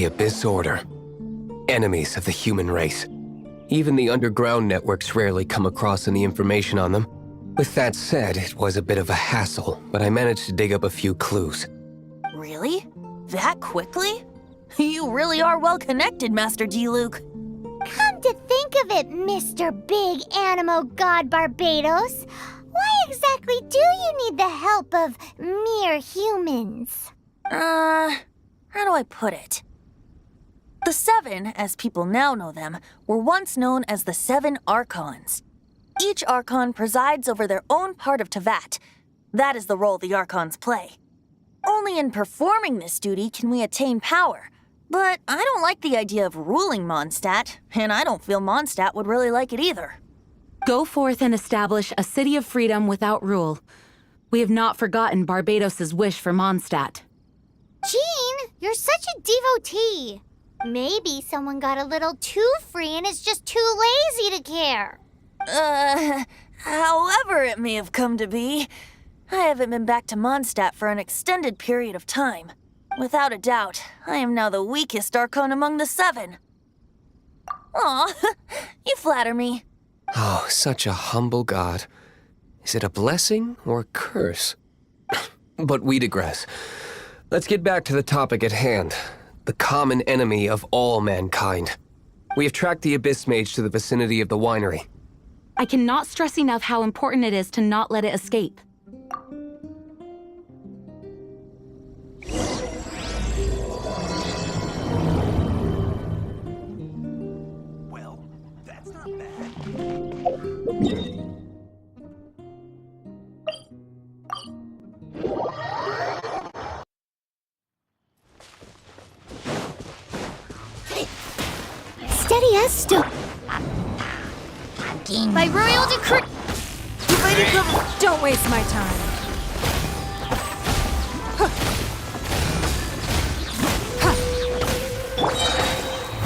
The Abyss Order. Enemies of the human race. Even the underground networks rarely come across any information on them. With that said, it was a bit of a hassle, but I managed to dig up a few clues. Really? That quickly? You really are well connected, Master D-Luke. Come to think of it, Mr. Big Animo God Barbados, why exactly do you need the help of mere humans? How do I put it? The Seven, as people now know them, were once known as the Seven Archons. Each Archon presides over their own part of Teyvat. That is the role the Archons play. Only in performing this duty can we attain power. But I don't like the idea of ruling Mondstadt, and I don't feel Mondstadt would really like it either. Go forth and establish a city of freedom without rule. We have not forgotten Barbados' wish for Mondstadt. Jean, you're such a devotee. Maybe someone got a little too free and is just too lazy to care. However it may have come to be, I haven't been back to Mondstadt for an extended period of time. Without a doubt, I am now the weakest Archon among the Seven. Aw, you flatter me. Oh, such a humble god. Is it a blessing or a curse? But we digress. Let's get back to the topic at hand. The common enemy of all mankind. We have tracked the Abyss Mage to the vicinity of the winery. I cannot stress enough how important it is to not let it escape. Well, that's not bad. Steady as stone. By royal decree... Don't waste my time.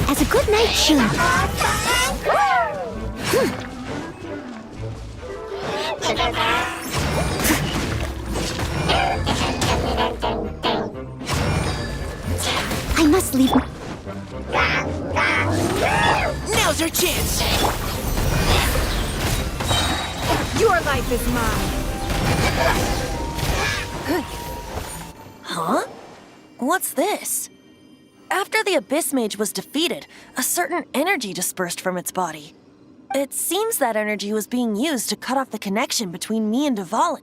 As a good night should. I must leave. Now's our chance! Your life is mine. Huh? What's this? After the Abyss Mage was defeated, a certain energy dispersed from its body. It seems that energy was being used to cut off the connection between me and Dvalin.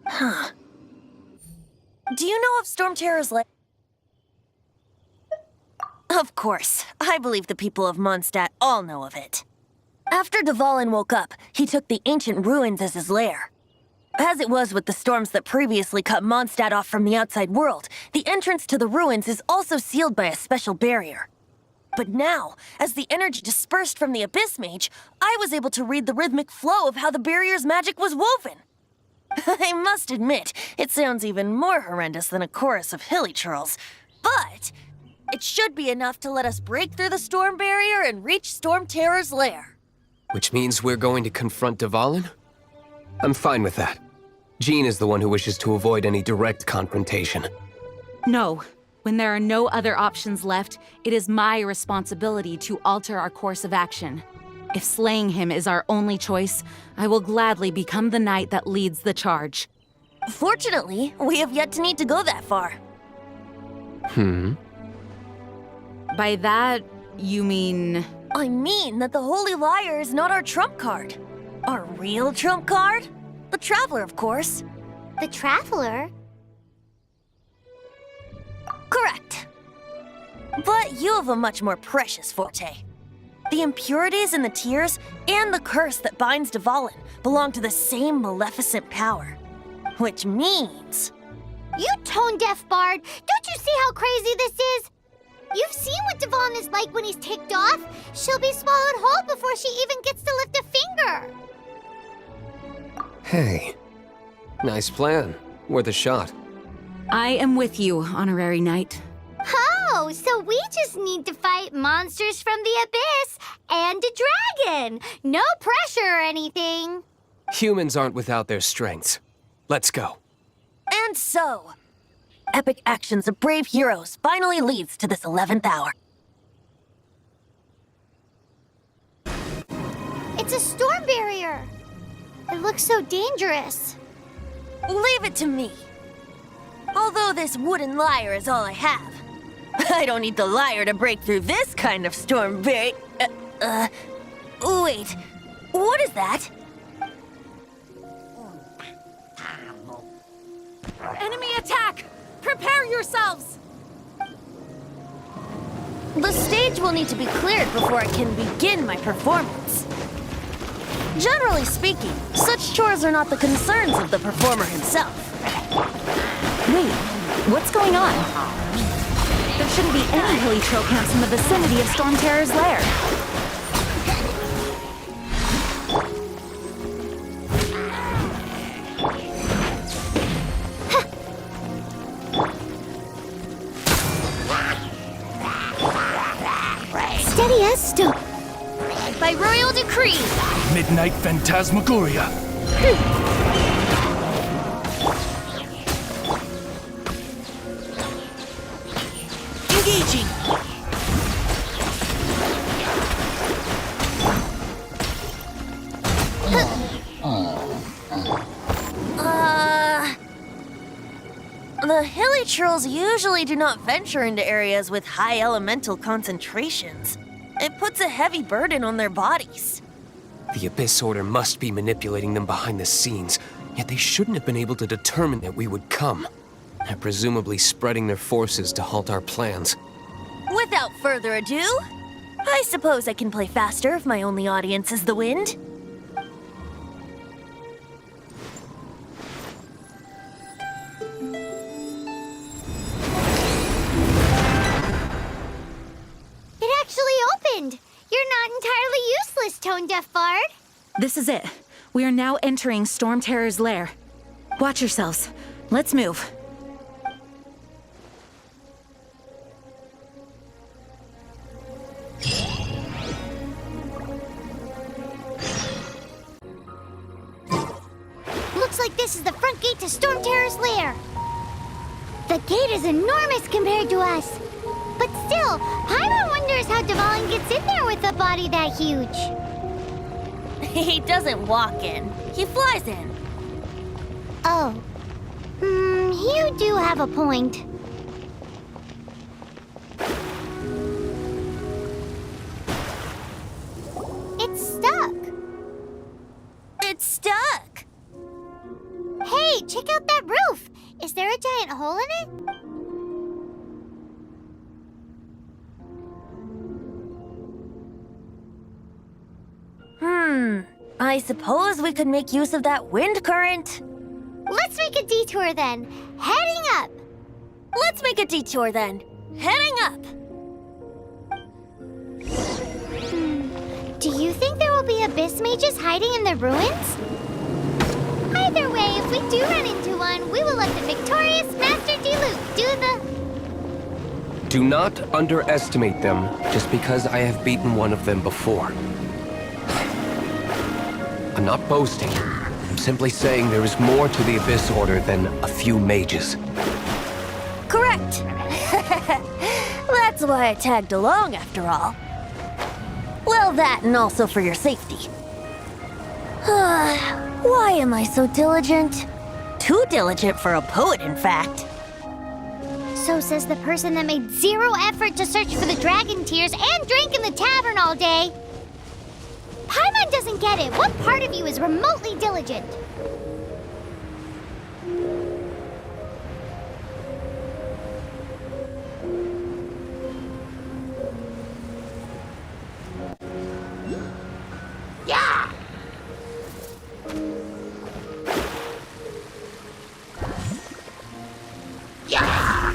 Huh. Do you know of Stormterror's Lair? Of course. I believe the people of Mondstadt all know of it. After Dvalin woke up, he took the ancient ruins as his lair. As it was with the storms that previously cut Mondstadt off from the outside world, the entrance to the ruins is also sealed by a special barrier. But now, as the energy dispersed from the Abyss Mage, I was able to read the rhythmic flow of how the barrier's magic was woven. I must admit, it sounds even more horrendous than a chorus of hilly churls, but it should be enough to let us break through the storm barrier and reach Stormterror's lair. Which means we're going to confront Dvalin? I'm fine with that. Jean is the one who wishes to avoid any direct confrontation. No. When there are no other options left, it is my responsibility to alter our course of action. If slaying him is our only choice, I will gladly become the knight that leads the charge. Fortunately, we have yet to need to go that far. By that, you mean... I mean that the Holy Liar is not our trump card. Our real trump card? The Traveler, of course. The Traveler? Correct. But you have a much more precious forte. The impurities in the tears and the curse that binds Dvalin belong to the same maleficent power. Which means... You tone-deaf bard! Don't you see how crazy this is? You've seen what Dvalin is like when he's ticked off. She'll be swallowed whole before she even gets to lift a finger. Hey, nice plan. Worth a shot. I am with you, honorary knight. Oh, so we just need to fight monsters from the abyss and a dragon. No pressure or anything. Humans aren't without their strengths. Let's go. And so, epic actions of brave heroes finally leads to this 11th hour. It's a storm barrier. It looks so dangerous. Leave it to me. Although this wooden lyre is all I have, I don't need the lyre to break through this kind of storm barrier. Wait, what is that? Enemy attack! Prepare yourselves! The stage will need to be cleared before I can begin my performance. Generally speaking, such chores are not the concerns of the performer himself. Wait, what's going on? There shouldn't be any hilly trail camps in the vicinity of Stormterror's lair. Steady as stone. By royal decree, Midnight Phantasmagoria. Engaging. The hilly trolls usually do not venture into areas with high elemental concentrations. It puts a heavy burden on their bodies. The Abyss Order must be manipulating them behind the scenes, yet they shouldn't have been able to determine that we would come. They're presumably spreading their forces to halt our plans. Without further ado, I suppose I can play faster if my only audience is the wind. It actually opened. You're not entirely useless, Tone Deaf Bard. This is it. We are now entering Stormterror's lair. Watch yourselves. Let's move. Looks like this is the front gate to Stormterror's lair. The gate is enormous compared to us. But still, Paimon wonders how Dvalin gets in there with a body that huge. He doesn't walk in, he flies in. Oh. You do have a point. It's stuck. It's stuck. Hey, check out that roof. Is there a giant hole in it? I suppose we could make use of that wind current. Let's make a detour then. Heading up. Let's make a detour then. Heading up. Do you think there will be abyss mages hiding in the ruins? Either way, if we do run into one, we will let the victorious Master Diluc do the... Do not underestimate them just because I have beaten one of them before. I'm not boasting. I'm simply saying there is more to the Abyss Order than a few mages. Correct. That's why I tagged along after all. Well, that and also for your safety. Why am I so diligent? Too diligent for a poet, in fact. So says the person that made zero effort to search for the dragon tears and drank in the tavern all day. Paimon doesn't get it. What part of you is remotely diligent? Yeah! Yeah!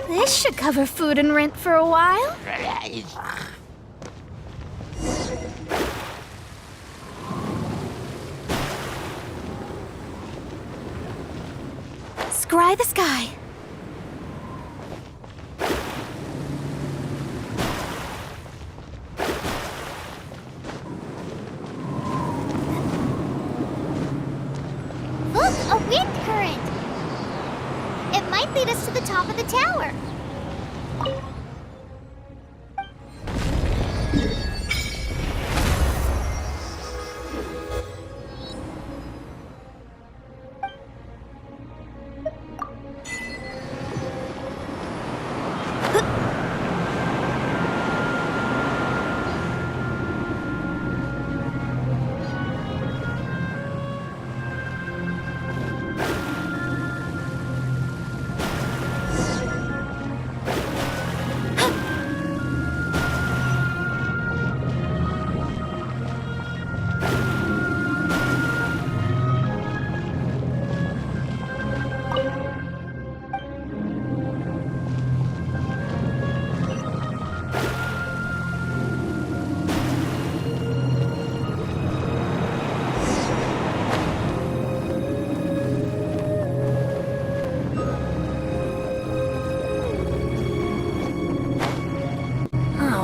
This should cover food and rent for a while. Scry the sky. might lead us to the top of the tower.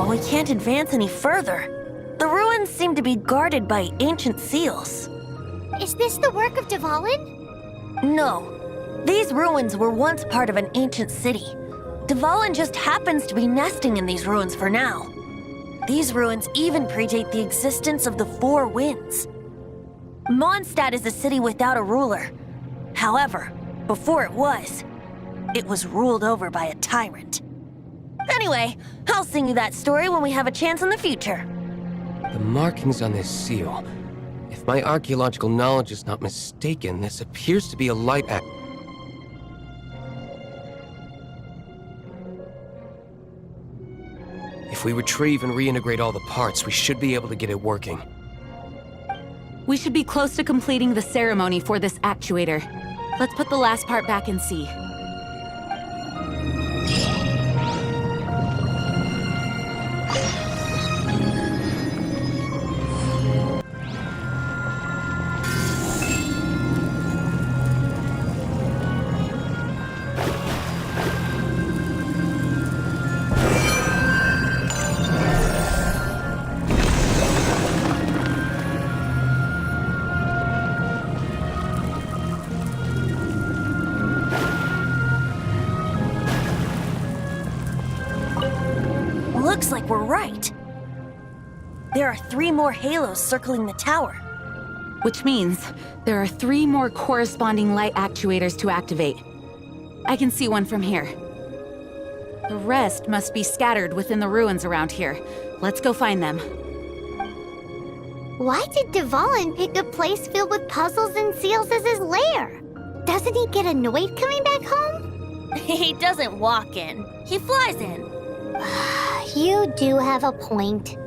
We can't advance any further. The ruins seem to be guarded by ancient seals. Is this the work of Dvalin? No. These ruins were once part of an ancient city. Dvalin just happens to be nesting in these ruins for now. These ruins even predate the existence of the Four Winds. Mondstadt is a city without a ruler. However, before it was ruled over by a tyrant. Anyway, I'll sing you that story when we have a chance in the future. The markings on this seal. If my archaeological knowledge is not mistaken, this appears to be a light act. If we retrieve and reintegrate all the parts, we should be able to get it working. We should be close to completing the ceremony for this actuator. Let's put the last part back and see. Looks like we're right. There are 3 more halos circling the tower. Which means there are 3 more corresponding light actuators to activate. I can see one from here. The rest must be scattered within the ruins around here. Let's go find them. Why did Dvalin pick a place filled with puzzles and seals as his lair? Doesn't he get annoyed coming back home? He doesn't walk in. He flies in. You do have a point.